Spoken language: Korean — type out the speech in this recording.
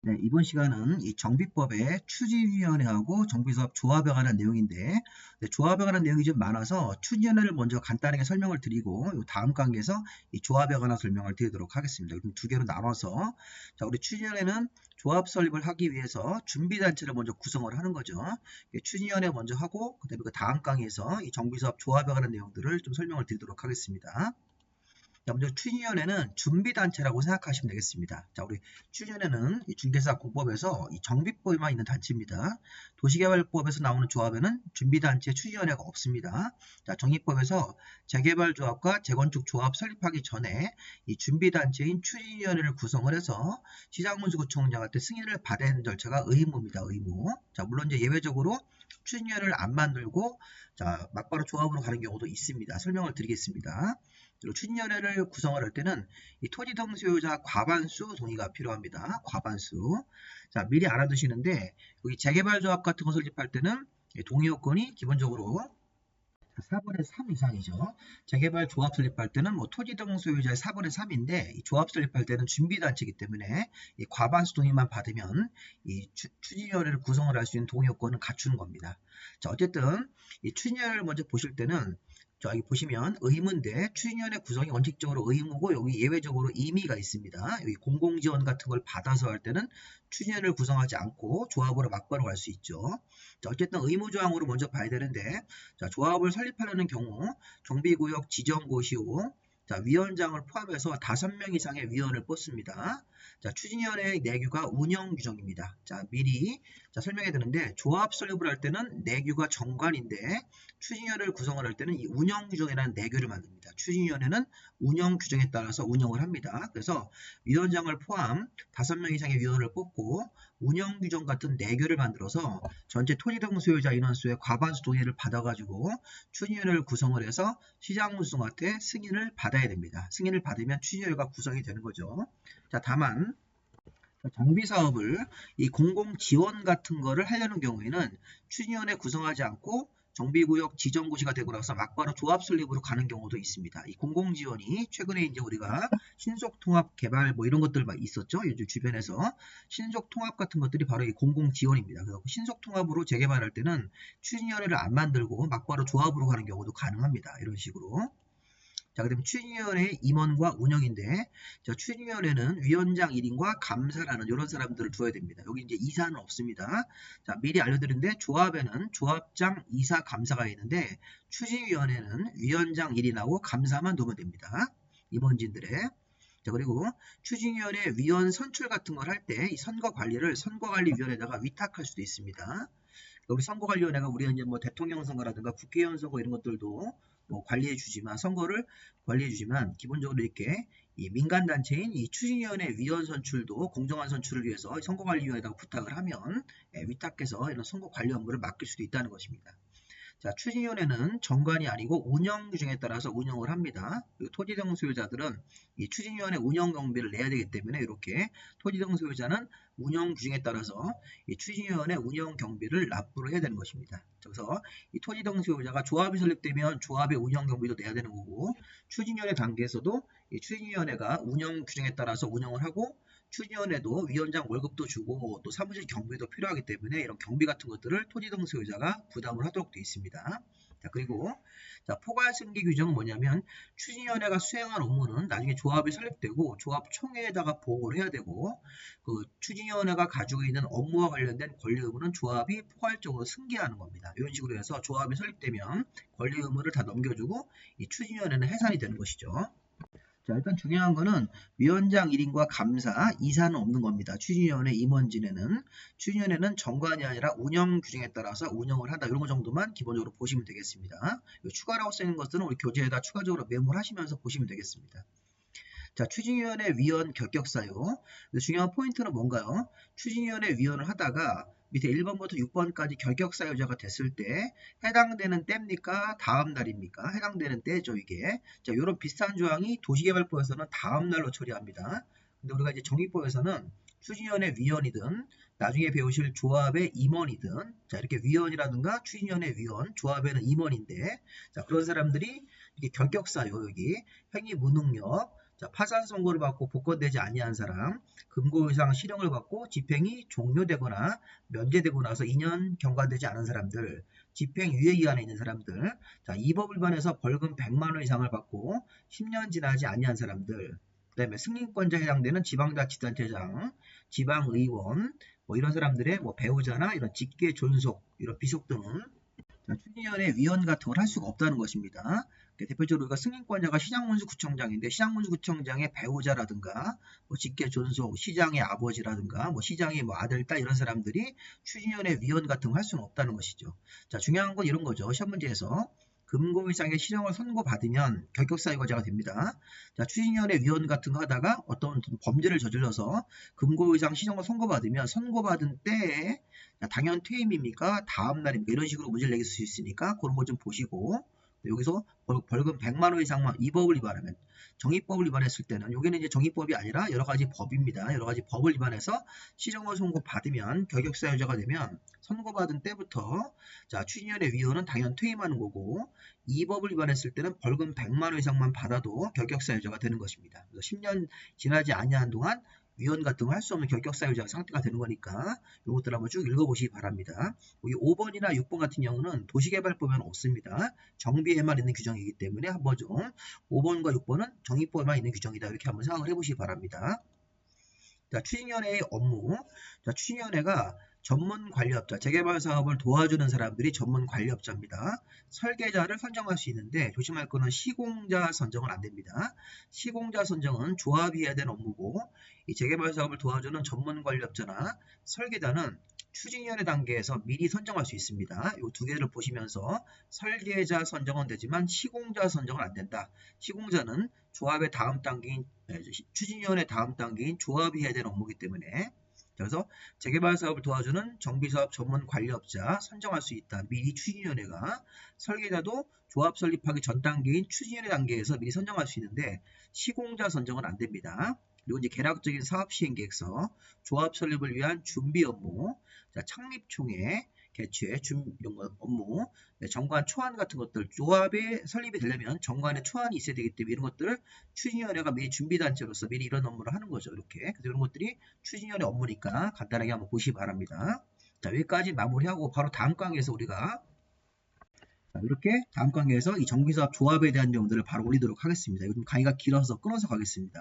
네, 이번 시간은 이 정비법의 추진위원회하고 정비사업 조합에 관한 내용인데, 조합에 관한 내용이 좀 많아서 추진위원회를 먼저 간단하게 설명을 드리고, 요 다음 강의에서 이 조합에 관한 설명을 드리도록 하겠습니다. 그럼 두 개로 나눠서, 자, 우리 추진위원회는 조합 설립을 하기 위해서 준비단체를 먼저 구성을 하는 거죠. 추진위원회 먼저 하고, 그다음에 그 다음 강의에서 이 정비사업 조합에 관한 내용들을 좀 설명을 드리도록 하겠습니다. 자, 먼저 추진위원회는 준비단체라고 생각하시면 되겠습니다. 자, 우리 추진위원회는 이 중개사공법에서 이 정비법에만 있는 단체입니다. 도시개발법에서 나오는 조합에는 준비단체 추진위원회가 없습니다. 자, 정의법에서 재개발조합과 재건축조합 설립하기 전에 이 준비단체인 추진위원회를 구성을 해서 시장문수구청장한테 승인을 받아야 하는 절차가 의무입니다. 의무. 자, 물론 이제 예외적으로 추진위원회를 안 만들고 자, 막바로 조합으로 가는 경우도 있습니다. 설명을 드리겠습니다. 그리고 추진위원회를 구성을 할 때는 이 토지등 소유자 과반수 동의가 필요합니다. 과반수. 자, 미리 알아두시는데 여기 재개발조합 같은 거 설립할 때는 동의 요건이 기본적으로 4분의 3 이상이죠. 재개발 조합 설립할 때는 뭐 토지등 소유자의 4분의 3인데 이 조합 설립할 때는 준비단체이기 때문에 이 과반수 동의만 받으면 이 추진위원회를 구성을 할 수 있는 동의 요건은 갖추는 겁니다. 자, 어쨌든 이 추진위원회를 먼저 보실 때는 여기 보시면 의무인데 추진위원회 구성이 원칙적으로 의무고 여기 예외적으로 임의가 있습니다. 여기 공공지원 같은 걸 받아서 할 때는 추진위원회를 구성하지 않고 조합으로 막바로 갈 수 있죠. 자, 어쨌든 의무조항으로 먼저 봐야 되는데 자, 조합을 설립하려는 경우 정비구역 지정고시후 자, 위원장을 포함해서 5명 이상의 위원을 뽑습니다. 자, 추진위원회의 내규가 운영 규정입니다. 자, 미리 설명해 드리는데 조합 설립을 할 때는 내규가 정관인데 추진위원회를 구성을 할 때는 이 운영규정이라는 내규를 만듭니다. 추진위원회는 운영규정에 따라서 운영을 합니다. 그래서 위원장을 포함 5명 이상의 위원을 뽑고 운영규정 같은 내규를 만들어서 전체 토지등 소유자 인원수의 과반수 동의를 받아가지고 추진위원회를 구성을 해서 시장문수한테 승인을 받아야 됩니다. 승인을 받으면 추진위원회가 구성이 되는 거죠. 자, 다만 정비사업을 이 공공지원 같은 거를 하려는 경우에는 추진위원회 구성하지 않고 정비구역 지정고시가 되고 나서 막바로 조합 설립으로 가는 경우도 있습니다. 이 공공지원이 최근에 이제 우리가 신속통합개발 뭐 이런 것들 막 있었죠. 요즘 주변에서 신속통합 같은 것들이 바로 이 공공지원입니다. 그래서 신속통합으로 재개발할 때는 추진위원회를 안 만들고 막바로 조합으로 가는 경우도 가능합니다. 이런 식으로. 자, 그다음에 추진위원회의 임원과 운영인데, 자, 추진위원회는 위원장 1인과 감사라는 이런 사람들을 두어야 됩니다. 여기 이제 이사는 없습니다. 자, 미리 알려드리는데 조합에는 조합장, 이사, 감사가 있는데 추진위원회는 위원장 1인하고 감사만 두면 됩니다. 임원진들의. 자, 그리고 추진위원회 위원 선출 같은 걸 할 때 이 선거 관리를 선거관리위원회에다가 위탁할 수도 있습니다. 우리 선거관리위원회가 우리가 이제 뭐 대통령 선거라든가 국회의원 선거 이런 것들도 뭐 관리해 주지만 선거를 관리해 주지만 기본적으로 이렇게 이 민간 단체인 이 추진위원회 위원 선출도 공정한 선출을 위해서 선거관리위원회에다가 부탁을 하면 위탁해서 이런 선거관리 업무를 맡길 수도 있다는 것입니다. 자, 추진위원회는 정관이 아니고 운영규정에 따라서 운영을 합니다. 그리고 토지등 소유자들은 이 추진위원회 운영 경비를 내야 되기 때문에 이렇게 토지등 소유자는 운영규정에 따라서 이 추진위원회 운영 경비를 납부를 해야 되는 것입니다. 그래서 이 토지등 소유자가 조합이 설립되면 조합의 운영 경비도 내야 되는 거고 추진위원회 단계에서도 이 추진위원회가 운영 규정에 따라서 운영을 하고 추진위원회도 위원장 월급도 주고 또 사무실 경비도 필요하기 때문에 이런 경비 같은 것들을 토지등 소유자가 부담을 하도록 되어 있습니다. 자, 그리고 자, 포괄승계 규정은 뭐냐면 추진위원회가 수행할 업무는 나중에 조합이 설립되고 조합총회에다가 보고를 해야 되고 그 추진위원회가 가지고 있는 업무와 관련된 권리 의무는 조합이 포괄적으로 승계하는 겁니다. 이런 식으로 해서 조합이 설립되면 권리 의무를 다 넘겨주고 이 추진위원회는 해산이 되는 것이죠. 자, 일단 중요한 거는 위원장 1인과 감사, 이사는 없는 겁니다. 추진위원회 임원진에는. 추진위원회는 정관이 아니라 운영 규정에 따라서 운영을 한다. 이런 거 정도만 기본적으로 보시면 되겠습니다. 추가라고 쓰는 것들은 우리 교재에다 추가적으로 메모를 하시면서 보시면 되겠습니다. 자, 추진위원회 위원 결격사유. 중요한 포인트는 뭔가요? 추진위원회 위원을 하다가 밑에 1번부터 6번까지 결격사유자가 됐을 때 해당되는 때입니까? 다음 날입니까? 해당되는 때죠, 이게. 자, 이런 비슷한 조항이 도시개발법에서는 다음 날로 처리합니다. 근데 우리가 이제 정의법에서는 추진위원회 위원이든 나중에 배우실 조합의 임원이든 자, 이렇게 위원이라든가 추진위원회 위원, 조합에는 임원인데 자, 그런 사람들이 이게 결격사유 여기 행위 무능력 자, 파산 선고를 받고 복권되지 아니한 사람, 금고 이상 실형을 받고 집행이 종료되거나 면제되고 나서 2년 경과되지 않은 사람들, 집행유예 기간에 있는 사람들, 자, 이 법 위반해서 벌금 100만 원 이상을 받고 10년 지나지 아니한 사람들, 그다음에 승인권자에 해당되는 지방자치단체장, 지방의원, 뭐 이런 사람들의 뭐 배우자나 이런 직계 존속, 이런 비속 등은 추진위원회 위원 같은 걸 할 수가 없다는 것입니다. 대표적으로 우리가 승인권자가 시장문수구청장인데 시장문수구청장의 배우자라든가 뭐 직계 존속, 시장의 아버지라든가 뭐 시장의 뭐 아들, 딸 이런 사람들이 추진위원회 위원 같은 걸 할 수는 없다는 것이죠. 자, 중요한 건 이런 거죠. 시험 문제에서 금고 이상의 실형을 선고받으면 결격사유가자가 됩니다. 자, 추진위원회 위원 같은 거 하다가 어떤 범죄를 저질러서 금고 이상 실형을 선고받으면 선고받은 때에 당연 퇴임입니까? 다음 날입니까? 이런 식으로 문제를 내길 수 있으니까 그런 거 좀 보시고 여기서 벌금 100만 원 이상만 이 법을 위반하면 정의법을 위반했을 때는 여기는 이제 정의법이 아니라 여러 가지 법입니다. 여러 가지 법을 위반해서 실형을 선고받으면 결격사유자가 되면 선고받은 때부터 자, 추진위원회 위원은 당연 퇴임하는 거고 이 법을 위반했을 때는 벌금 100만 원 이상만 받아도 결격사유자가 되는 것입니다. 그래서 10년 지나지 아니한 동안 위원 같은 거 할 수 없는 결격사유자 상태가 되는 거니까 이것들 한번 쭉 읽어보시기 바랍니다. 여기 5번이나 6번 같은 경우는 도시개발법에는 없습니다. 정비에만 있는 규정이기 때문에 한번 좀 5번과 6번은 정의법에만 있는 규정이다 이렇게 한번 생각을 해보시기 바랍니다. 자, 추진위원회의 업무. 자, 추진위원회가 전문 관리업자, 재개발 사업을 도와주는 사람들이 전문 관리업자입니다. 설계자를 선정할 수 있는데 조심할 거는 시공자 선정은 안 됩니다. 시공자 선정은 조합이 해야 되는 업무고 이 재개발 사업을 도와주는 전문 관리업자나 설계자는 추진위원회 단계에서 미리 선정할 수 있습니다. 이 두 개를 보시면서 설계자 선정은 되지만 시공자 선정은 안 된다. 시공자는 조합의 다음 단계인 추진위원회 다음 단계인 조합이 해야 되는 업무이기 때문에 그래서 재개발 사업을 도와주는 정비사업 전문 관리업자 선정할 수 있다. 미리 추진위원회가 설계자도 조합 설립하기 전 단계인 추진위원회 단계에서 미리 선정할 수 있는데 시공자 선정은 안 됩니다. 그리고 이제 개략적인 사업 시행 계획서, 조합 설립을 위한 준비 업무, 자, 창립총회, 개최, 이런 업무, 정관 초안 같은 것들, 조합의 설립이 되려면 정관의 초안이 있어야 되기 때문에 이런 것들을 추진위원회가 미리 준비단체로서 미리 이런 업무를 하는 거죠. 이렇게. 그래서 이런 것들이 추진위원회 업무니까 간단하게 한번 보시기 바랍니다. 자, 여기까지 마무리하고 바로 다음 강의에서 우리가 이렇게 다음 강의에서 이 정비사업 조합에 대한 내용들을 바로 올리도록 하겠습니다. 이거 좀 강의가 길어서 끊어서 가겠습니다.